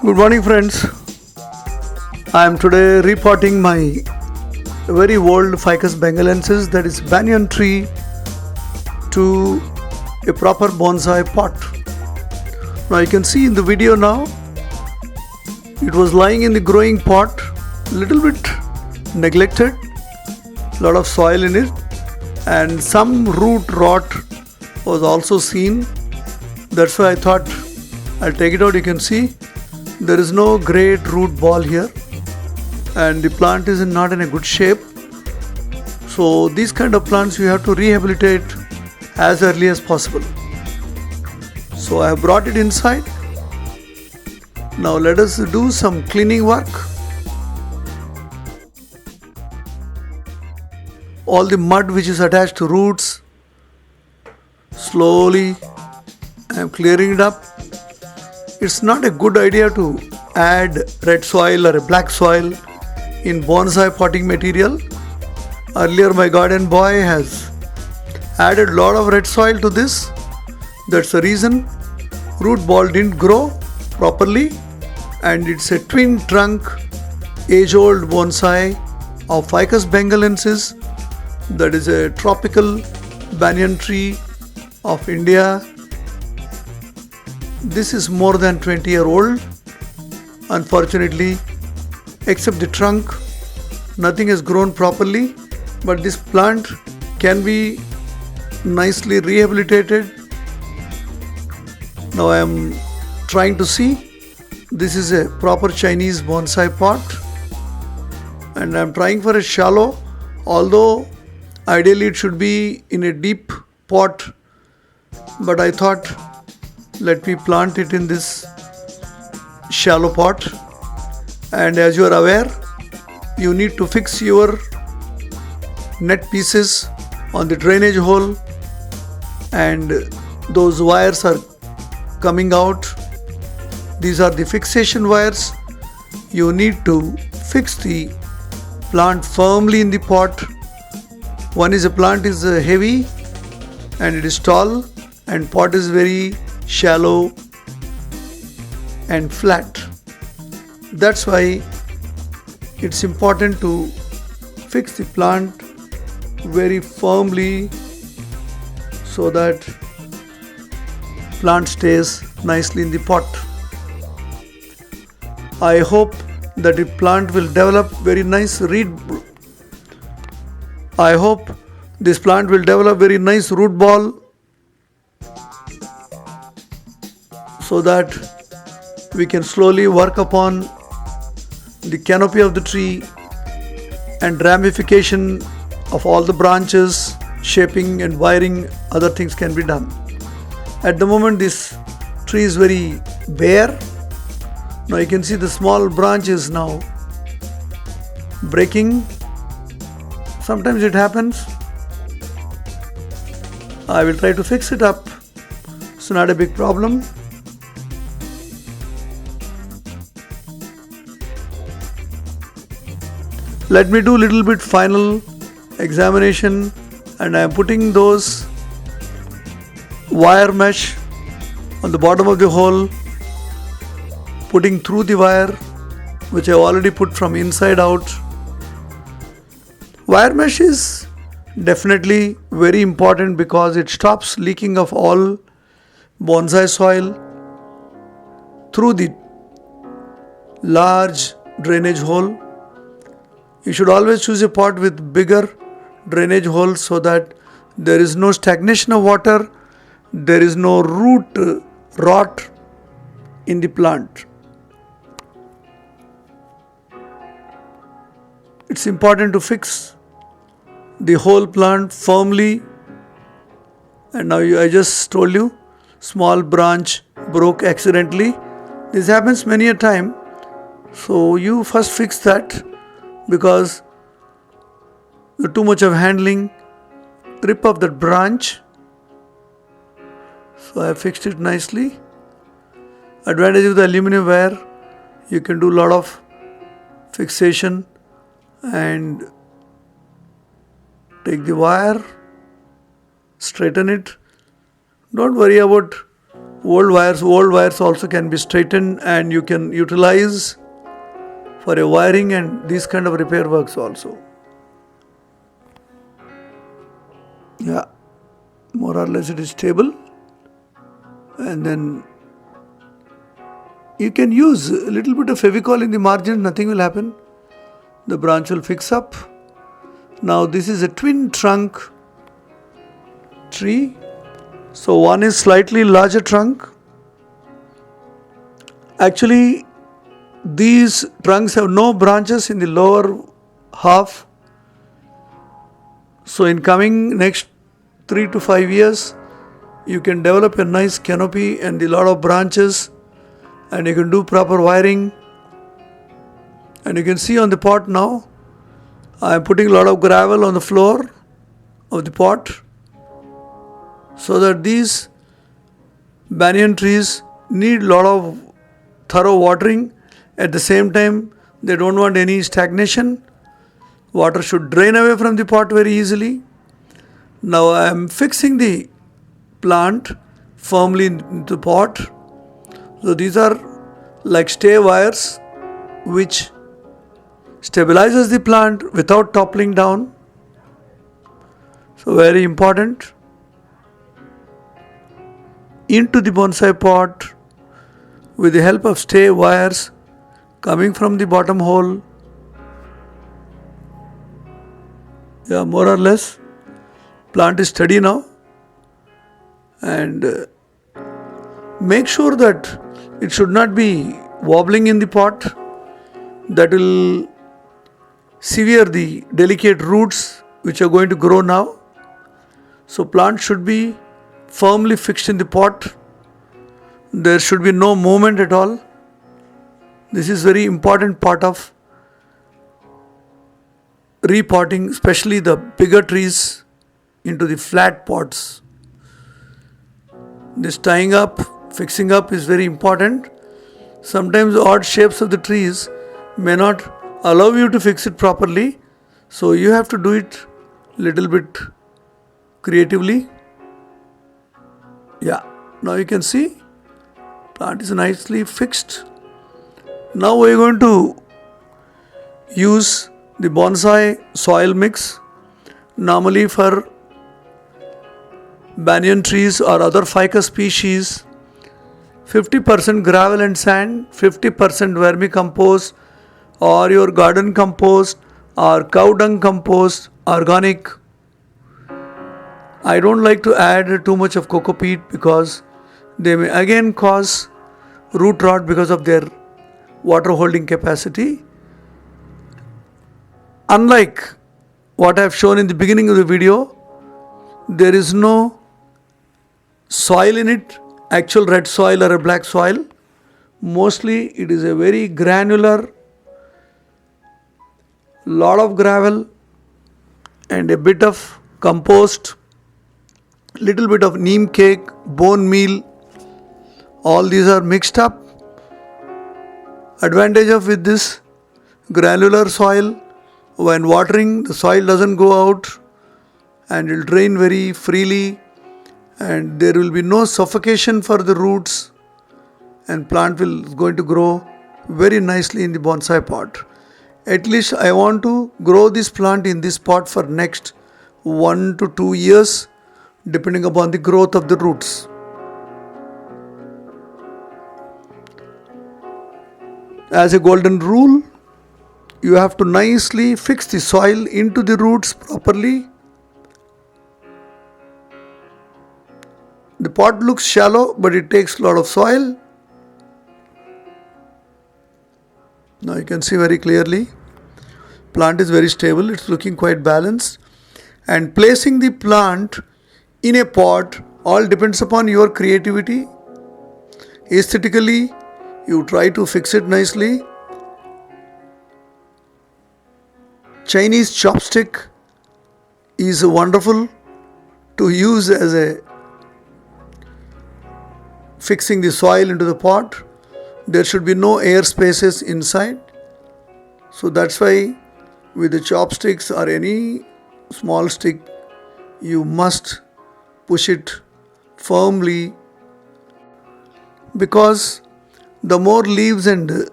Good morning, friends. I am today repotting my very old Ficus bengalensis, that is banyan tree, to a proper bonsai pot. Now you can see in the video now, it was lying in the growing pot, little bit neglected, lot of soil in it, and some root rot was also seen. That's why I thought I'll take it out. You can see there is no great root ball here, and the plant is not in a good shape. So these kind of plants you have to rehabilitate as early as possible. So I have brought it inside. Now let us do some cleaning work. All the mud which is attached to roots, slowly I am clearing it up. It's not a good idea to add red soil or a black soil in bonsai potting material. Earlier my garden boy has added a lot of red soil to this. That's the reason root ball didn't grow properly, and it's a twin trunk age-old bonsai of Ficus bengalensis, that is a tropical banyan tree of India. This is more than 20-year-old. Unfortunately, except the trunk, nothing has grown properly, but this plant can be nicely rehabilitated. Now I am trying to see. This is a proper Chinese bonsai pot, and I am trying for a shallow, although ideally it should be in a deep pot, but I thought let me plant it in this shallow pot. And as you are aware, you need to fix your net pieces on the drainage hole, and those wires are coming out. These are the fixation wires. You need to fix the plant firmly in the pot. One is a plant is heavy and it is tall, and pot is very shallow and flat. That's why it's important to fix the plant very firmly so that plant stays nicely in the pot. I hope that the plant will develop very nice I hope this plant will develop very nice root ball, so that we can slowly work upon the canopy of the tree, and ramification of all the branches, shaping and wiring, other things can be done. At the moment this tree is very bare. Now you can see the small branch is now breaking. Sometimes it happens. I will try to fix it up. It's not a big problem. Let me do a little bit final examination, and I am putting those wire mesh on the bottom of the hole, putting through the wire which I already put from inside out. Wire mesh is definitely very important because it stops leaking of all bonsai soil through the large drainage hole. You should always choose a pot with bigger drainage holes so that there is no stagnation of water, there is no root rot in the plant. It's important to fix the whole plant firmly. And now I just told you, small branch broke accidentally. This happens many a time. So you first fix that, because too much of handling, rip off that branch. So I fixed it nicely. Advantage of the aluminum wire, you can do a lot of fixation and take the wire, straighten it. Don't worry about Old wires also can be straightened and you can utilize for a wiring and these kind of repair works also. Yeah, more or less it is stable. And then you can use a little bit of Fevicol in the margin, nothing will happen. The branch will fix up. Now this is a twin trunk tree. So one is slightly larger trunk. Actually, these trunks have no branches in the lower half. So in coming next 3 to 5 years, you can develop a nice canopy and a lot of branches, and you can do proper wiring. And you can see on the pot now, I am putting a lot of gravel on the floor of the pot so that these banyan trees need a lot of thorough watering. At the same time, they don't want any stagnation. Water should drain away from the pot very easily. Now I am fixing the plant firmly into the pot. So these are like stay wires which stabilizes the plant without toppling down. So very important. Into the bonsai pot with the help of stay wires coming from the bottom hole. Yeah, more or less plant is steady now. And make sure that it should not be wobbling in the pot. That will sever the delicate roots which are going to grow now. So plant should be firmly fixed in the pot. There should be no movement at all. This is very important part of repotting, especially the bigger trees into the flat pots. This tying up, fixing up is very important. Sometimes odd shapes of the trees may not allow you to fix it properly. So you have to do it little bit creatively. Yeah, now you can see plant is nicely fixed. Now we are going to use the bonsai soil mix. Normally for banyan trees or other ficus species, 50% gravel and sand, 50% vermicompost or your garden compost or cow dung compost, organic. I don't like to add too much of coco peat because they may again cause root rot because of their water holding capacity. Unlike what I have shown in the beginning of the video, there is no soil in it, actual red soil or a black soil. Mostly it is a very granular, lot of gravel and a bit of compost, little bit of neem cake, bone meal. All these are mixed up. Advantage of with this granular soil, when watering the soil doesn't go out and it will drain very freely and there will be no suffocation for the roots and plant will going to grow very nicely in the bonsai pot. At least I want to grow this plant in this pot for next 1 to 2 years depending upon the growth of the roots. As a golden rule, you have to nicely fix the soil into the roots properly. The pot looks shallow, but it takes a lot of soil. Now you can see very clearly, plant is very stable, it's looking quite balanced. And placing the plant in a pot all depends upon your creativity. Aesthetically, you try to fix it nicely. Chinese chopstick is wonderful to use as a fixing the soil into the pot. There should be no air spaces inside. So that's why with the chopsticks or any small stick, you must push it firmly because the more leaves and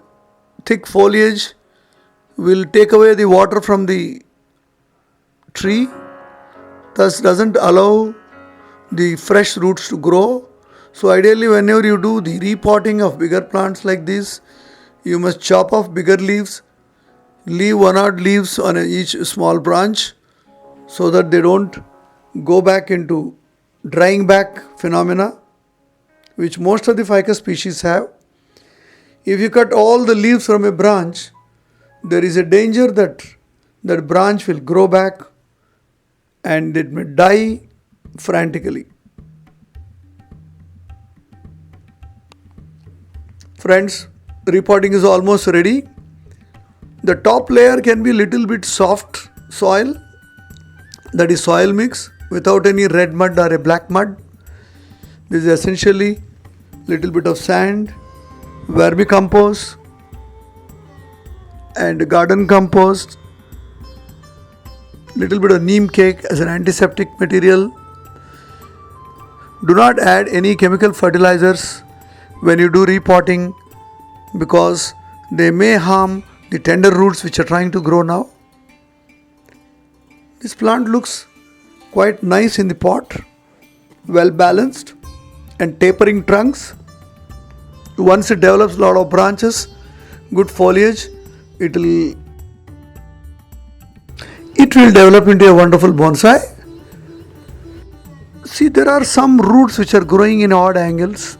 thick foliage will take away the water from the tree, thus doesn't allow the fresh roots to grow. So ideally, whenever you do the repotting of bigger plants like this, you must chop off bigger leaves, leave one odd leaves on each small branch so that they don't go back into drying back phenomena, which most of the ficus species have. If you cut all the leaves from a branch, there is a danger that that branch will grow back and it may die frantically. Friends, repotting is almost ready. The top layer can be little bit soft soil, that is soil mix without any red mud or a black mud. This is essentially little bit of sand, vermicompost and garden compost, little bit of neem cake as an antiseptic material. Do not add any chemical fertilizers when you do repotting because they may harm the tender roots which are trying to grow now. This plant looks quite nice in the pot, well balanced and tapering trunks. Once it develops a lot of branches, good foliage, it will develop into a wonderful bonsai. See, there are some roots which are growing in odd angles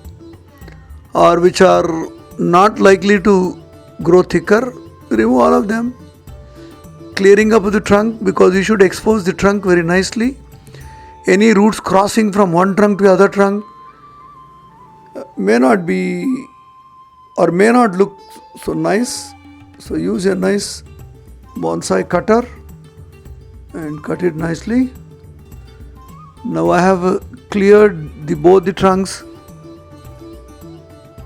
or which are not likely to grow thicker. Remove all of them, clearing up the trunk because you should expose the trunk very nicely. Any roots crossing from one trunk to the other trunk may not be or may not look so nice. So use a nice bonsai cutter and cut it nicely. Now I have cleared both the trunks,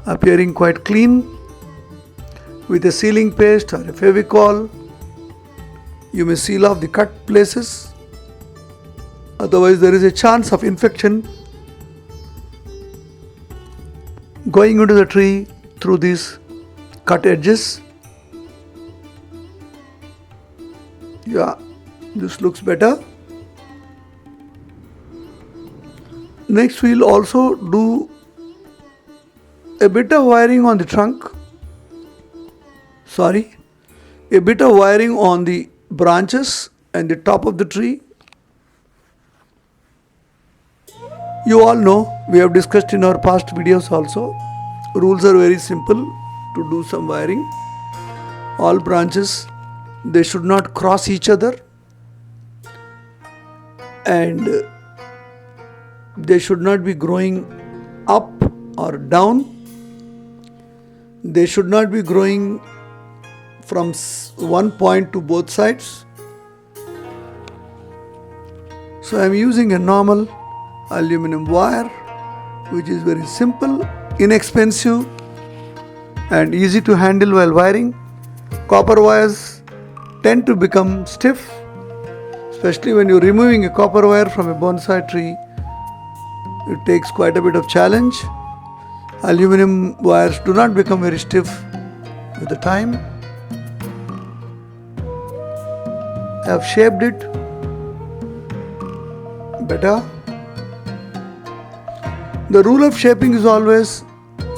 appearing quite clean. With a sealing paste or a Fevicol, you may seal off the cut places. Otherwise, there is a chance of infection going into the tree through these cut edges. Yeah, this looks better. Next, we will also do a bit of wiring on the trunk. A bit of wiring on the branches and the top of the tree. You all know, we have discussed in our past videos also. Rules are very simple to do some wiring. All branches, they should not cross each other and they should not be growing up or down. They should not be growing from one point to both sides. So I am using a normal aluminum wire which is very simple, inexpensive and easy to handle while wiring. Copper wires tend to become stiff, especially when you're removing a copper wire from a bonsai tree. It takes quite a bit of challenge. Aluminum wires do not become very stiff with the time. I have shaped it better. The rule of shaping is always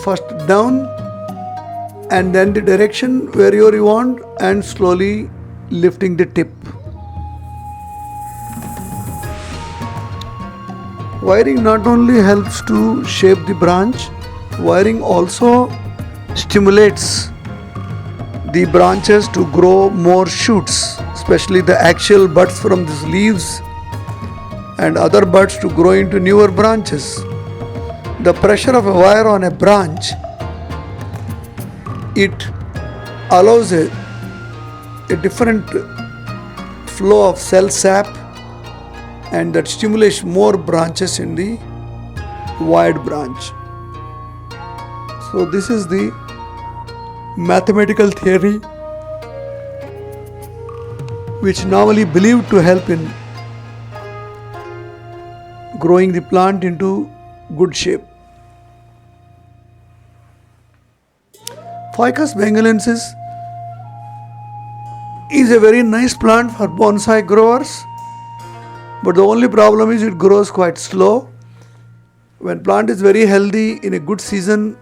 first down and then the direction where you want and slowly lifting the tip. Wiring not only helps to shape the branch, wiring also stimulates the branches to grow more shoots, especially the axial buds from these leaves and other buds to grow into newer branches. The pressure of a wire on a branch, it allows a different flow of cell sap and that stimulates more branches in the wired branch. So this is the mathematical theory which normally believed to help in growing the plant into good shape. Ficus bengalensis is a very nice plant for bonsai growers, but the only problem is it grows quite slow. When plant is very healthy in a good season,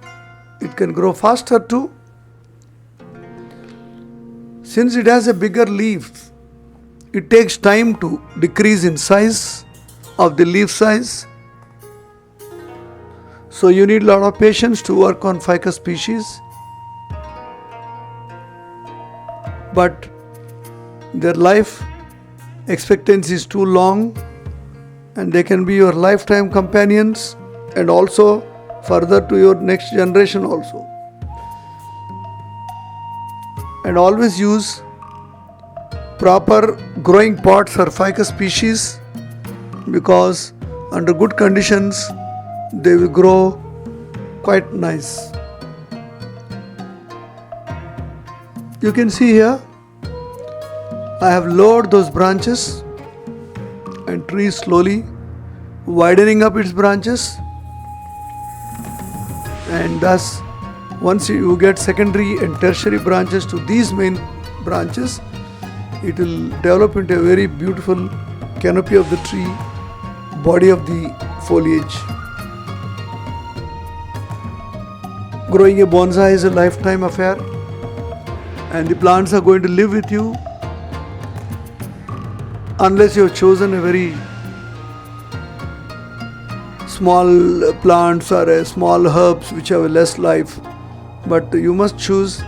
it can grow faster too. Since it has a bigger leaf, it takes time to decrease in size of the leaf size. So you need a lot of patience to work on ficus species. But their life expectancy is too long, and they can be your lifetime companions and also further to your next generation also. And always use proper growing pots for ficus species, because under good conditions they will grow quite nice. You can see here I have lowered those branches and tree slowly widening up its branches, and thus once you get secondary and tertiary branches to these main branches, it will develop into a very beautiful canopy of the tree, body of the foliage. Growing a bonsai is a lifetime affair, and the plants are going to live with you unless you have chosen a very small plants or a small herbs which have less life. But you must choose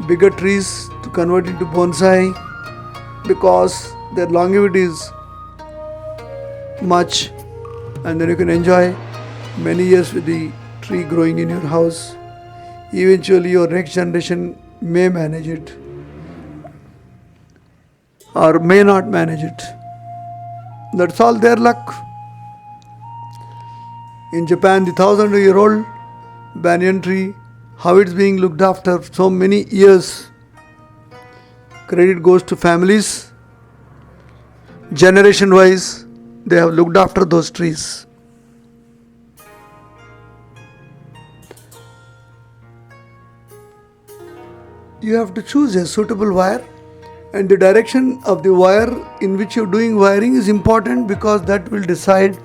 bigger trees to convert into bonsai, because their longevity is much, and then you can enjoy many years with the tree growing in your house. Eventually your next generation may manage it or may not manage it. That's all their luck. In Japan, the 1,000-year-old banyan tree, how it's being looked after so many years. Credit goes to families. Generation wise, they have looked after those trees. You have to choose a suitable wire, and the direction of the wire in which you're doing wiring is important, because that will decide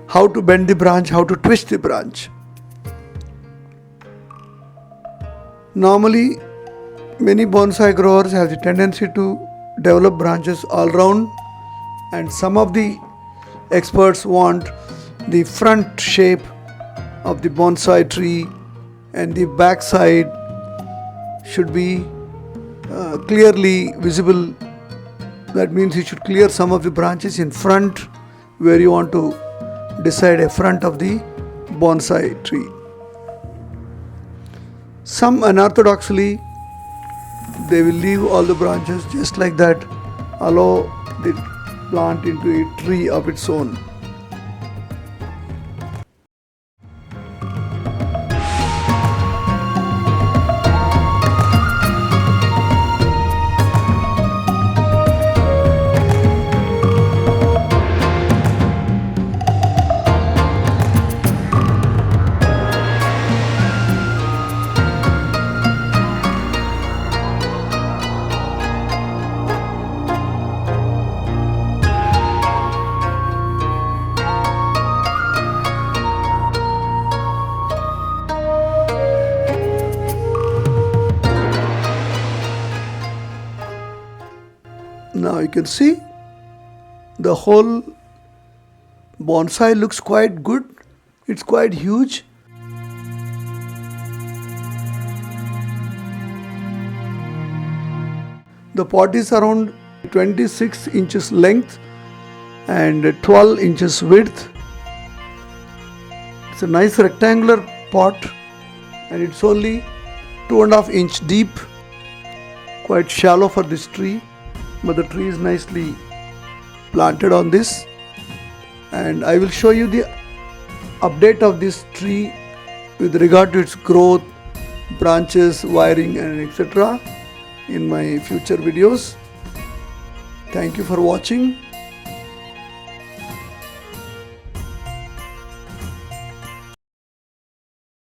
how to bend the branch, how to twist the branch. Normally, many bonsai growers have the tendency to develop branches all round, and some of the experts want the front shape of the bonsai tree and the back side should be clearly visible. That means you should clear some of the branches in front where you want to decide a front of the bonsai tree. Some unorthodoxly, they will leave all the branches just like that, allow the plant into a tree of its own. Now you can see the whole bonsai looks quite good. It's quite huge. The pot is around 26 inches length and 12 inches width. It's a nice rectangular pot, and it's only 2.5 inch deep, quite shallow for this tree, but the tree is nicely planted on this, and I will show you the update of this tree with regard to its growth, branches, wiring and etc. in my future videos. Thank you for watching.